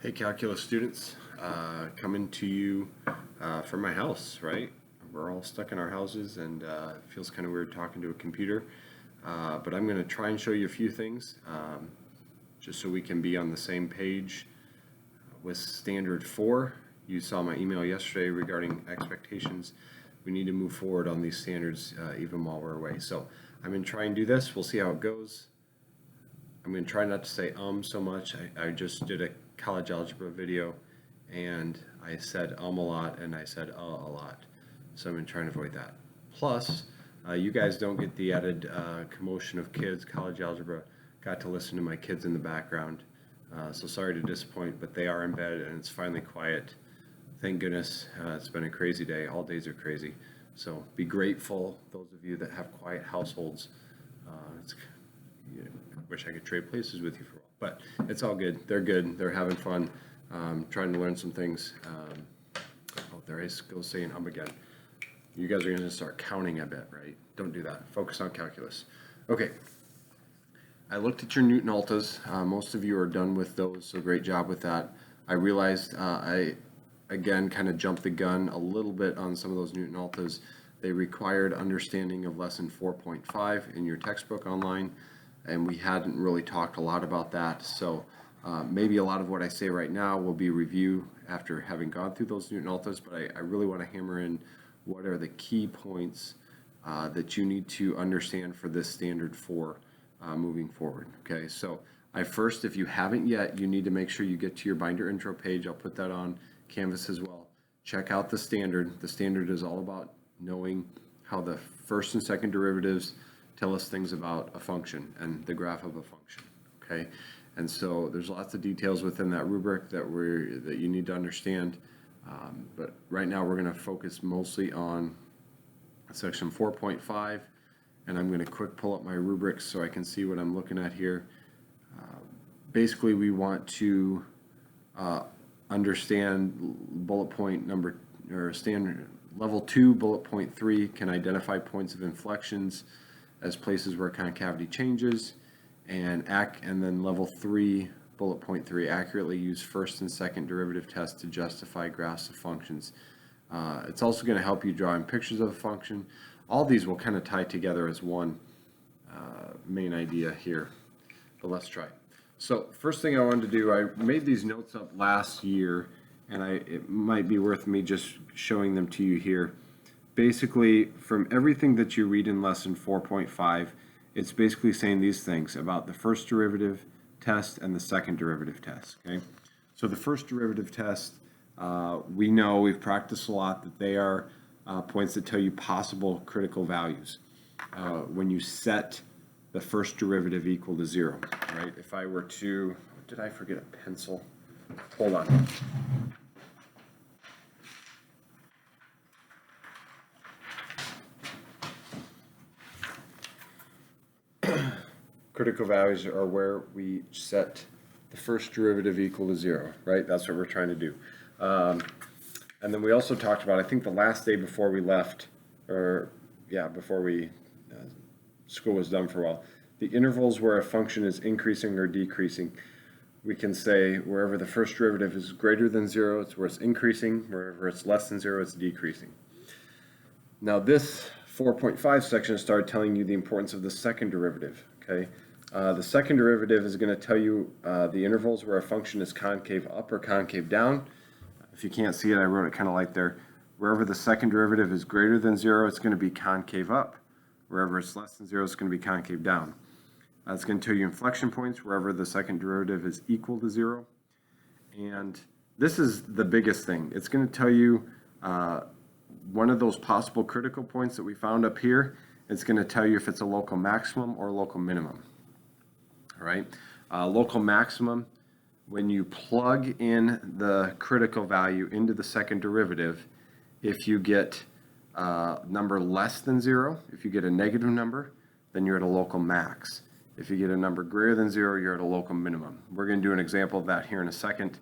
Hey, calculus students, coming to you from my house, right? We're all stuck in our houses and it feels kind of weird talking to a computer. But I'm going to try and show you a few things just so we can be on the same page with standard 4. You saw my email yesterday regarding expectations. We need to move forward on these standards even while we're away. So I'm going to try and do this. We'll see how it goes. I'm going to try not to say so much. I just did a college algebra video and I said a lot and I said a lot. So I'm going to try and avoid that. Plus, you guys don't get the added commotion of kids. College algebra got to listen to my kids in the background. So sorry to disappoint, but they are in bed and it's finally quiet. Thank goodness. It's been a crazy day. All days are crazy. So be grateful, those of you that have quiet households. I wish I could trade places with you for a while, but it's all good. They're good. They're having fun, trying to learn some things. Oh, there I go saying again. You guys are going to start counting, I bet, right? Don't do that. Focus on calculus. Okay. I looked at your Newton Altas. Most of you are done with those, so great job with that. I realized I, again, kind of jumped the gun a little bit on some of those Newton Altas. They required understanding of lesson 4.5 in your textbook online, and we hadn't really talked a lot about that. So maybe a lot of what I say right now will be review after having gone through those Newton Altas, but I really want to hammer in what are the key points that you need to understand for this standard 4 moving forward. Okay, so first, if you haven't yet, you need to make sure you get to your binder intro page. I'll put that on Canvas as well. Check out the standard. The standard is all about knowing how the first and second derivatives tell us things about a function and the graph of a function. Okay, and so there's lots of details within that rubric that you need to understand. But right now we're going to focus mostly on section 4.5, and I'm going to quick pull up my rubrics so I can see what I'm looking at here. Basically, we want to understand bullet point number, or standard level 2 bullet point 3 can identify points of inflections as places where concavity changes, and then level 3 bullet point 3 accurately use first and second derivative tests to justify graphs of functions. It's also going to help you draw in pictures of a function. All these will kind of tie together as one main idea here, but let's try. So first thing I wanted to do, I made these notes up last year, and it might be worth me just showing them to you here. Basically, from everything that you read in lesson 4.5, it's basically saying these things about the first derivative test and the second derivative test. Okay, so the first derivative test, we know, we've practiced a lot, that they are points that tell you possible critical values when you set the first derivative equal to 0, right? If I were to, did I forget a pencil? Hold on. Critical values are where we set the first derivative equal to 0, right? That's what we're trying to do. And then we also talked about, I think the last day before we left, before we school was done for a while, the intervals where a function is increasing or decreasing. We can say wherever the first derivative is greater than 0, it's where it's increasing. Wherever it's less than 0, it's decreasing. Now this 4.5 section started telling you the importance of the second derivative. Okay, the second derivative is going to tell you the intervals where a function is concave up or concave down. If you can't see it, I wrote it kind of like there. Wherever the second derivative is greater than 0, it's going to be concave up. Wherever it's less than 0, it's going to be concave down. It's going to tell you inflection points wherever the second derivative is equal to 0. And this is the biggest thing. It's going to tell you one of those possible critical points that we found up here. It's going to tell you if it's a local maximum or local minimum. All right. Local maximum, when you plug in the critical value into the second derivative, if you get a number less than 0, if you get a negative number, then you're at a local max. If you get a number greater than 0, you're at a local minimum. We're going to do an example of that here in a second.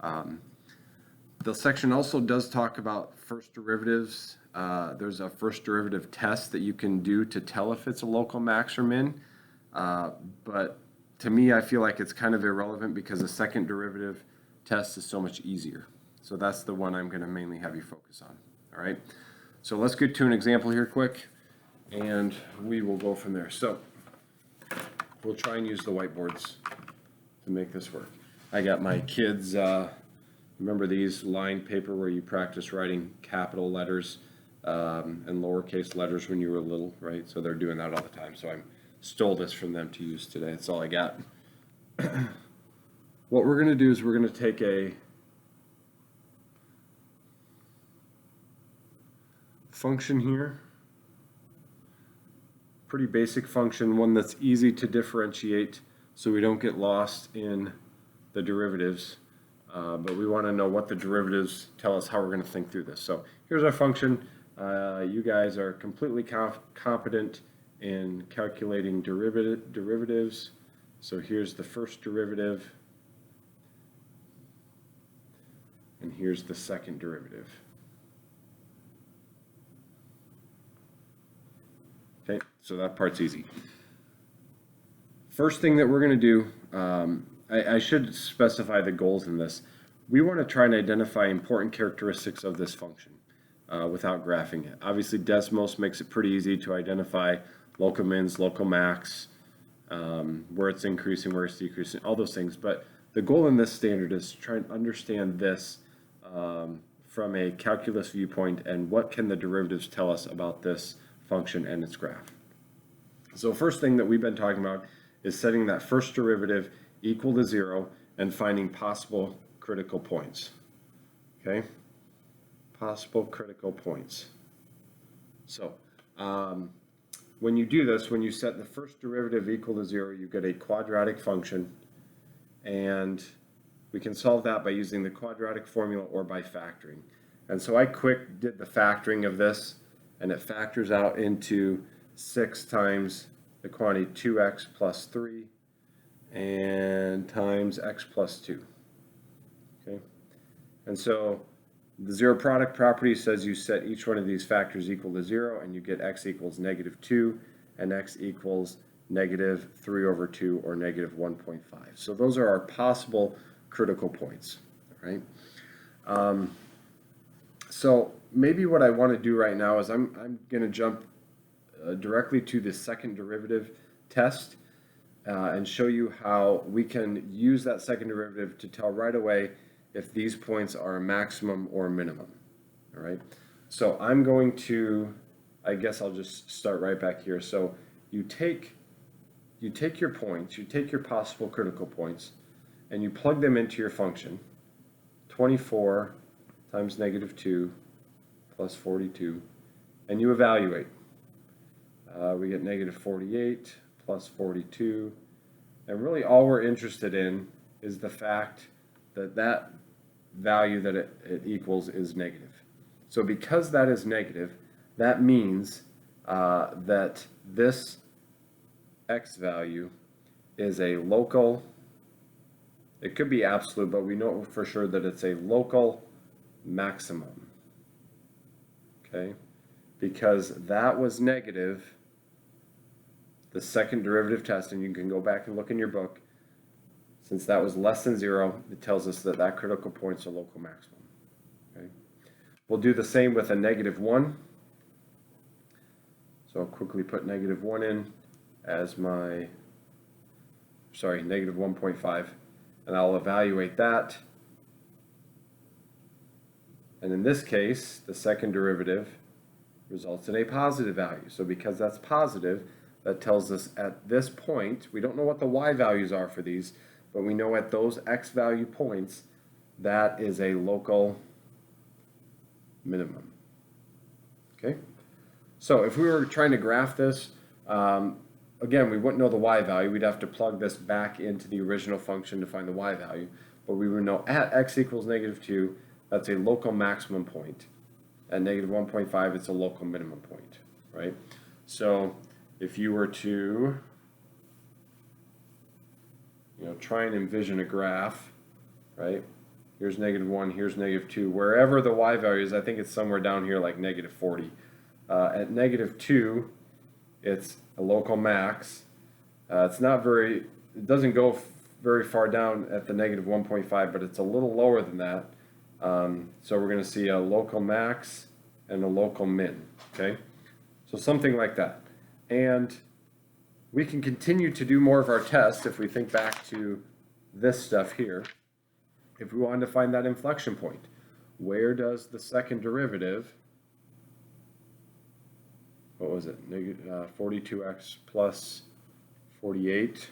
The section also does talk about first derivatives. There's a first derivative test that you can do to tell if it's a local max or min. But to me, I feel like it's kind of irrelevant because the second derivative test is so much easier. So that's the one I'm going to mainly have you focus on. All right. So let's get to an example here quick, and we will go from there. So we'll try and use the whiteboards to make this work. I got my kids, remember these lined paper where you practice writing capital letters and lowercase letters when you were little, right? So they're doing that all the time. So I stole this from them to use today. That's all I got. What we're going to do is we're going to take a function here, pretty basic function, one that's easy to differentiate so we don't get lost in the derivatives, but we want to know what the derivatives tell us how we're going to think through this. So here's our function. You guys are completely competent in calculating derivatives. So here's the first derivative, and here's the second derivative. Okay, so that part's easy. First thing that we're going to do, I should specify the goals in this. We want to try and identify important characteristics of this function without graphing it. Obviously, Desmos makes it pretty easy to identify local mins, local max, where it's increasing, where it's decreasing, all those things. But the goal in this standard is to try and understand this from a calculus viewpoint and what can the derivatives tell us about this function and its graph. So first thing that we've been talking about is setting that first derivative equal to 0 and finding possible critical points. Okay, possible critical points. So when you do this, when you set the first derivative equal to 0, you get a quadratic function, and we can solve that by using the quadratic formula or by factoring. And so I quick did the factoring of this, and it factors out into 6 times the quantity 2x plus 3 and times x plus 2. Okay, and so the zero product property says you set each one of these factors equal to 0, and you get x equals -2 and x equals -3/2 or -1.5. So those are our possible critical points, right? So maybe what I want to do right now is I'm going to jump directly to the second derivative test and show you how we can use that second derivative to tell right away if these points are a maximum or a minimum. All right. So I'm going to, I guess I'll just start right back here. So you take your points, you take your possible critical points, and you plug them into your function. 24 times -2 plus 42, and you evaluate. We get -48 plus 42, and really all we're interested in is the fact that that value that it equals is negative. So because that is negative, that means that this x value is a local, it could be absolute, but we know for sure that it's a local maximum. Okay, because that was negative, the second derivative test, and you can go back and look in your book, since that was less than 0, it tells us that that critical point is a local maximum. Okay, we'll do the same with a -1. So I'll quickly put -1 in as my, sorry, -1.5, and I'll evaluate that. And in this case, the second derivative results in a positive value. So because that's positive, that tells us at this point, we don't know what the y values are for these, but we know at those x value points, that is a local minimum. Okay? So if we were trying to graph this, again, we wouldn't know the y value. We'd have to plug this back into the original function to find the y value. But we would know at x equals -2, that's a local maximum point. At -1.5, it's a local minimum point, right? So if you were to, try and envision a graph, right? Here's -1, here's -2. Wherever the y value is, I think it's somewhere down here like -40. At -2, it's a local max. It's not very, it doesn't go very far down at the negative 1.5, but it's a little lower than that. So we're going to see a local max and a local min, okay? So something like that. And we can continue to do more of our tests if we think back to this stuff here. If we wanted to find that inflection point, where does the second derivative, what was it, 42x plus 48?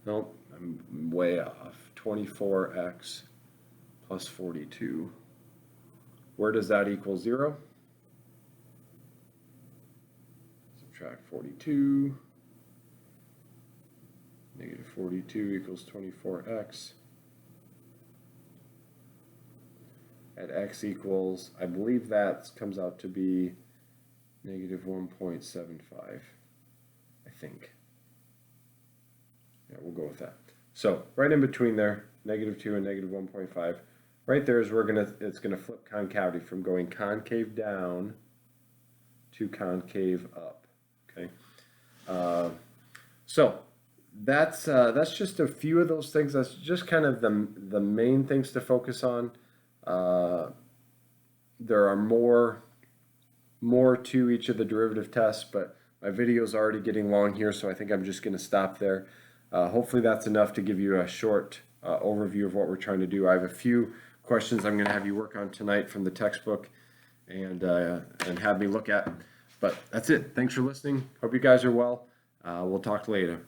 Nope, I'm way off. 24x plus 42. Where does that equal 0? Subtract 42. Negative 42 equals 24x. At x equals, I believe that comes out to be negative 1.75, I think. Yeah, we'll go with that. So right in between there, negative 2 and negative 1.5, right there is it's gonna flip concavity from going concave down to concave up. Okay, so that's just a few of those things. That's just kind of the main things to focus on. There are more to each of the derivative tests, but my video is already getting long here, so I think I'm just going to stop there. Hopefully that's enough to give you a short overview of what we're trying to do. I have a few questions I'm going to have you work on tonight from the textbook and have me look at. But that's it. Thanks for listening. Hope you guys are well. We'll talk later.